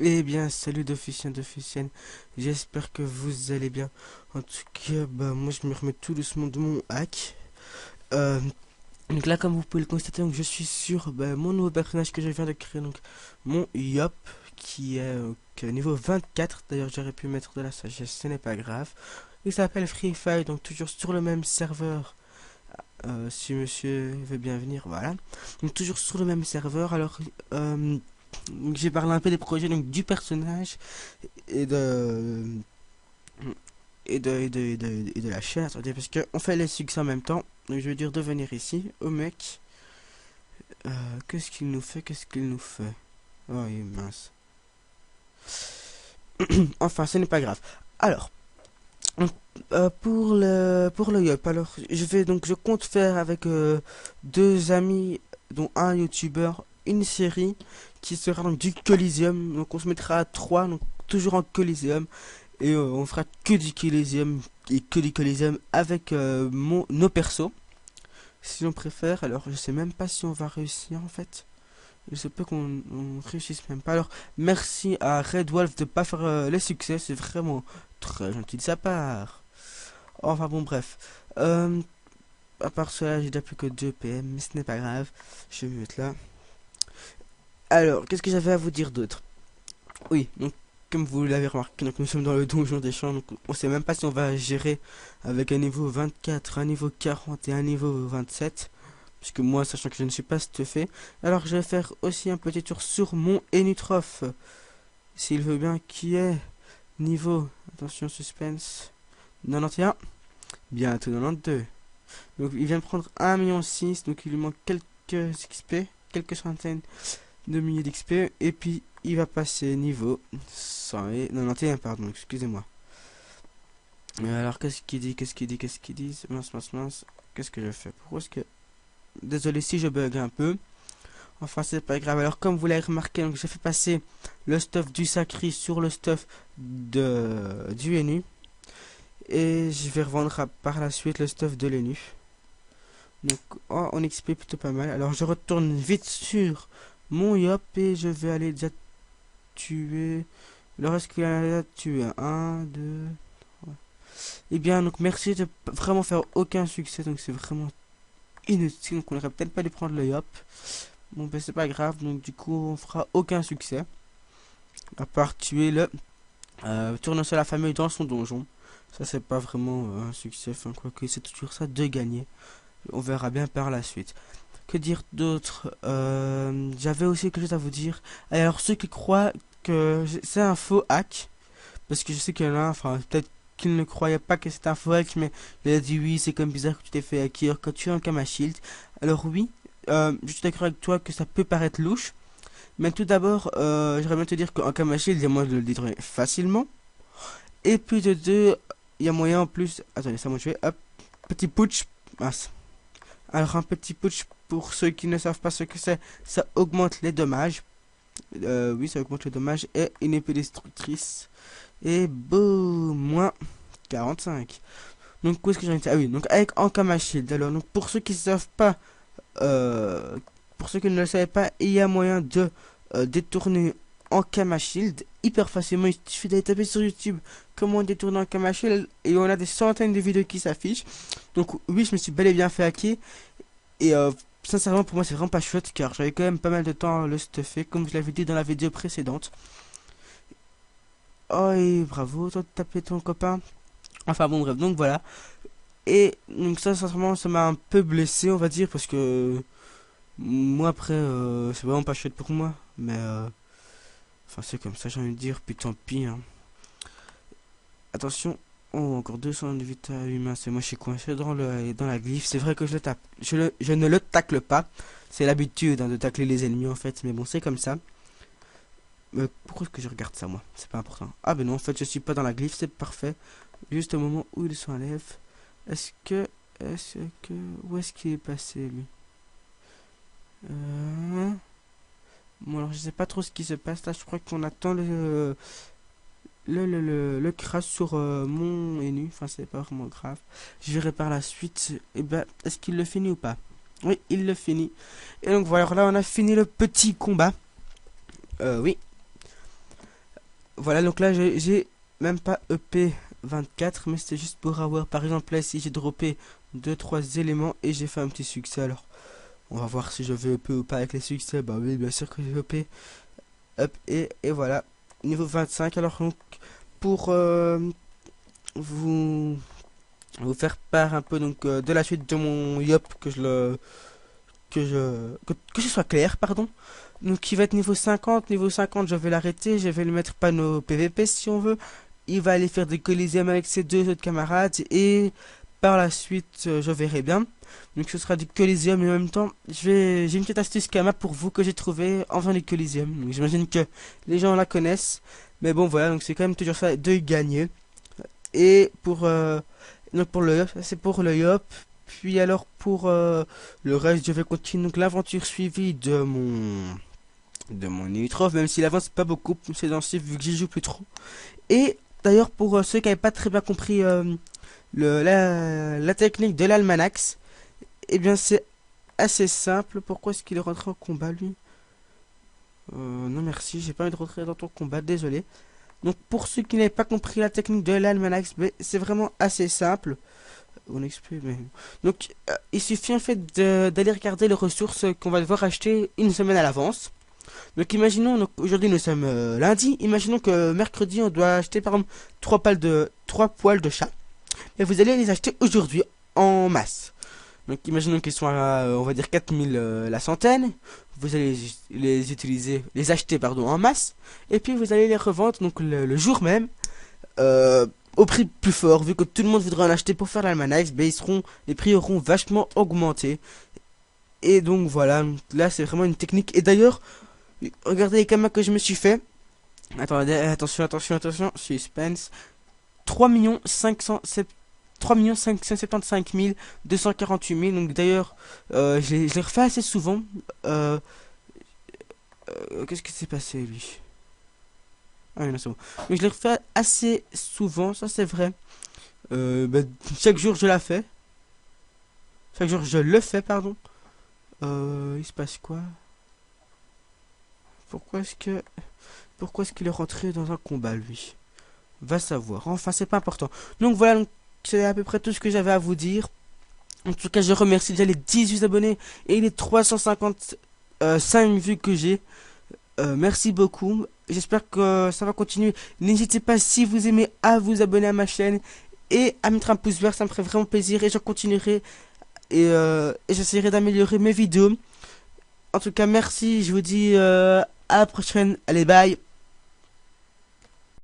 Eh bien, salut d'officiens, j'espère que vous allez bien. En tout cas, bah, moi je me remets tout doucement de mon hack. Euh, donc là, comme vous pouvez le constater, donc, je suis sur mon nouveau personnage que je viens de créer, donc mon Yop, qui est niveau 24. D'ailleurs, j'aurais pu mettre de la sagesse, ce n'est pas grave. Il s'appelle Free Fire, donc toujours sur le même serveur. Si monsieur veut bien venir, voilà. Donc toujours sur le même serveur. Alors, donc, j'ai parlé un peu des projets donc du personnage et de et de la chaîne. Attendez, parce que on fait les succès en même temps. Donc je vais dire de venir ici au mec. Qu'est-ce qu'il nous fait? Qu'est-ce qu'il nous fait? Oh mince. Enfin, ce n'est pas grave. Alors, pour le Yop, alors je compte faire avec deux amis, dont un youtubeur, une série qui sera donc du Coliseum. Donc on se mettra à 3, donc toujours en Coliseum. Et on fera que du Coliseum et que du Coliseum avec nos persos. Si on préfère, alors je sais même pas si on va réussir en fait. Je sais pas qu'on réussisse même pas. Alors merci à Red Wolf de pas faire les succès, c'est vraiment très gentil de sa part. Enfin bon bref. À part cela, j'ai déjà plus que 2 PM, mais ce n'est pas grave. Je vais me mettre là. Alors, qu'est-ce que j'avais à vous dire d'autre? Oui, donc comme vous l'avez remarqué, donc nous sommes dans le donjon des champs, donc on sait même pas si on va gérer avec un niveau 24, un niveau 40 et un niveau 27. Puisque moi, sachant que je ne suis pas stuffé, alors je vais faire aussi un petit tour sur mon Enitrof. S'il veut bien, qui est niveau, attention suspense, 91, bientôt 92. Donc il vient de prendre 1,6 million, donc il lui manque quelques XP, quelques centaines de milliers d'XP, et puis il va passer niveau 191, pardon, excusez-moi. Alors qu'est-ce qu'il dit, mince, qu'est-ce que je fais? Pourquoi est-ce que... Désolé si je bug un peu. Enfin, c'est pas grave. Alors, comme vous l'avez remarqué, donc j'ai fait passer le stuff du Sacri sur le stuff du Enu. Et je vais revendre par la suite le stuff de l'Enu. Donc, oh, on XP plutôt pas mal. Alors, je retourne vite sur mon Yop et je vais aller déjà tuer. Alors, est-ce qu'il y en a tué? 1, 2, 3. Et bien, donc, merci de vraiment faire aucun succès. Donc, c'est vraiment inutile. Donc, on aurait peut-être pas dû prendre le Yop. Bon ben c'est pas grave, donc du coup on fera aucun succès. À part tuer le tournesol la famille dans son donjon. Ça c'est pas vraiment un succès, enfin quoi que c'est toujours ça de gagner. On verra bien par la suite. Que dire d'autre? J'avais aussi quelque chose à vous dire. Alors ceux qui croient que c'est un faux hack, parce que je sais qu'il y en a, enfin peut-être qu'il ne croyait pas que c'est un faux hack, mais il a dit oui c'est comme bizarre que tu t'es fait hacker quand tu es en Kamashield. Alors oui, je suis d'accord avec toi que ça peut paraître louche. Mais tout d'abord, j'aimerais bien te dire qu'en Kamashil, il y a moyen de le détruire facilement. Et puis de deux, il y a moyen en plus... Attendez, ça m'a tué. Hop, petit putsch. Mince. Alors un petit putsch, pour ceux qui ne savent pas ce que c'est, ça augmente les dommages. Oui, ça augmente les dommages. Et une épée destructrice. Et boum, moins 45. Donc où est-ce que j'en étais? Ah oui, donc avec Ankama Shield. Alors, donc, pour ceux qui ne savent pas... pour ceux qui ne le savaient pas, il y a moyen de détourner en Shield hyper facilement. Il suffit d'aller taper sur YouTube comment détourner en Shield et on a des centaines de vidéos qui s'affichent. Donc oui, je me suis bel et bien fait hacker et sincèrement pour moi c'est vraiment pas chouette car j'avais quand même pas mal de temps à le stuffer comme je l'avais dit dans la vidéo précédente. Oh et bravo toi de taper ton copain. Enfin bon bref, donc voilà. Et donc ça sincèrement ça m'a un peu blessé on va dire parce que moi après c'est vraiment pas chouette pour moi mais enfin c'est comme ça j'ai envie de dire puis tant pis hein. Attention, oh encore 200 de vita humain, c'est moi je suis coincé dans la glyphe, c'est vrai que je le tape, je ne le tacle pas, c'est l'habitude hein, de tacler les ennemis en fait, mais bon c'est comme ça. Pourquoi est-ce que je regarde ça moi? C'est pas important. Ah ben non en fait je suis pas dans la glyphe, c'est parfait. Juste au moment où il s'enlève. Est-ce que où est-ce qu'il est passé lui? Bon alors je sais pas trop ce qui se passe là, je crois qu'on attend le crash sur mon ennemi. Enfin, c'est pas vraiment grave. Je verrai par la suite. Et ben, est-ce qu'il le finit ou pas? Oui, il le finit. Et donc voilà, là on a fini le petit combat. Oui. Voilà, donc là j'ai même pas EP 24, mais c'était juste pour avoir, par exemple là ici j'ai droppé 2-3 éléments et j'ai fait un petit succès. Alors on va voir si je vais EP ou pas avec les succès. Bah oui, bien sûr que je vais EP. Hop, et voilà, niveau 25. Alors donc pour vous faire part un peu donc de la suite de mon Yop, que ce soit clair, pardon. Donc il va être niveau 50. Niveau 50, je vais l'arrêter. Je vais le mettre panneau PVP si on veut. Il va aller faire des coliseums avec ses deux autres camarades. Et par la suite, je verrai bien. Donc ce sera du coliseum. Et en même temps, j'ai une petite astuce Kama pour vous que j'ai trouvé en faisant des coliseums. Donc j'imagine que les gens la connaissent. Mais bon voilà, donc c'est quand même toujours ça de gagner. Et donc pour le Yop, c'est pour le Yop. Puis alors pour le reste, je vais continuer donc l'aventure suivie de mon Nitro, même s'il avance pas beaucoup ces temps-ci vu que j'y joue plus trop. Et d'ailleurs pour ceux qui n'avaient pas très bien compris la technique de l'Almanax, et bien c'est assez simple. Pourquoi est-ce qu'il est rentré en combat lui? Non merci, j'ai pas envie de rentrer dans ton combat, désolé. Donc pour ceux qui n'avaient pas compris la technique de l'Almanax, c'est vraiment assez simple. On explique, mais... Donc il suffit en fait d'aller regarder les ressources qu'on va devoir acheter une semaine à l'avance. Donc imaginons, donc aujourd'hui nous sommes lundi, imaginons que mercredi on doit acheter par exemple 3 poils de chat. Et vous allez les acheter aujourd'hui en masse. Donc imaginons qu'ils sont à on va dire 4000 la centaine. Vous allez les utiliser, les acheter pardon en masse. Et puis vous allez les revendre donc le jour même. Au prix plus fort, vu que tout le monde voudra en acheter pour faire l'almanach, ben les prix auront vachement augmenté. Et donc voilà, là c'est vraiment une technique. Et d'ailleurs, regardez les camas que je me suis fait. Attendez, attention, suspense. 3 575 248 000. Donc d'ailleurs, je l'ai refait assez souvent. Qu'est-ce qui s'est passé lui? Ah oui, non, c'est bon. Donc je l'ai refait assez souvent, ça c'est vrai. Bah, chaque jour je la fais. Chaque jour je le fais, pardon. Il se passe quoi? Pourquoi est-ce qu'il est rentré dans un combat lui? Va savoir. Enfin, c'est pas important. Donc voilà, c'est à peu près tout ce que j'avais à vous dire. En tout cas, je remercie déjà les 18 abonnés et les 355 vues que j'ai. Merci beaucoup. J'espère que ça va continuer. N'hésitez pas, si vous aimez, à vous abonner à ma chaîne et à mettre un pouce vert, ça me ferait vraiment plaisir et je continuerai et j'essaierai d'améliorer mes vidéos. En tout cas, merci, je vous dis à la prochaine. Allez, bye.